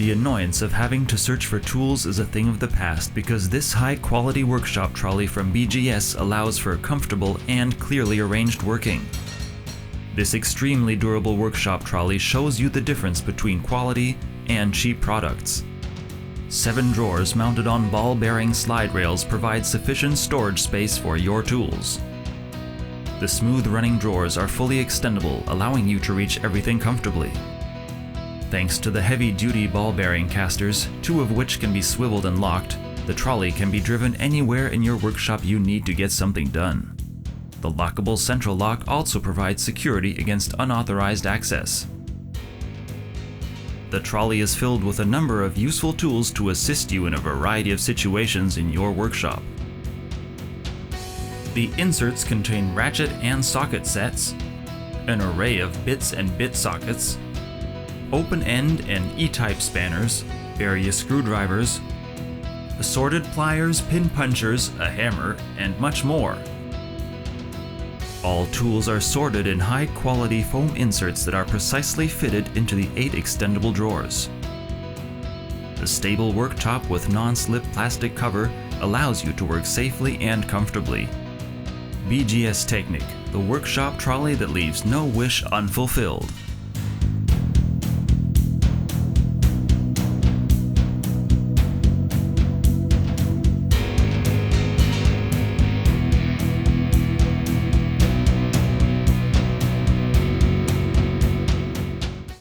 The annoyance of having to search for tools is a thing of the past because this high-quality workshop trolley from BGS allows for comfortable and clearly arranged working. This extremely durable workshop trolley shows you the difference between quality and cheap products. 7 drawers mounted on ball-bearing slide rails provide sufficient storage space for your tools. The smooth-running drawers are fully extendable, allowing you to reach everything comfortably. Thanks to the heavy-duty ball-bearing casters, 2 of which can be swiveled and locked, the trolley can be driven anywhere in your workshop you need to get something done. The lockable central lock also provides security against unauthorized access. The trolley is filled with a number of useful tools to assist you in a variety of situations in your workshop. The inserts contain ratchet and socket sets, an array of bits and bit sockets, open-end and E-type spanners, various screwdrivers, assorted pliers, pin punchers, a hammer, and much more. All tools are sorted in high-quality foam inserts that are precisely fitted into the 8 extendable drawers. The stable worktop with non-slip plastic cover allows you to work safely and comfortably. BGS Technic, the workshop trolley that leaves no wish unfulfilled.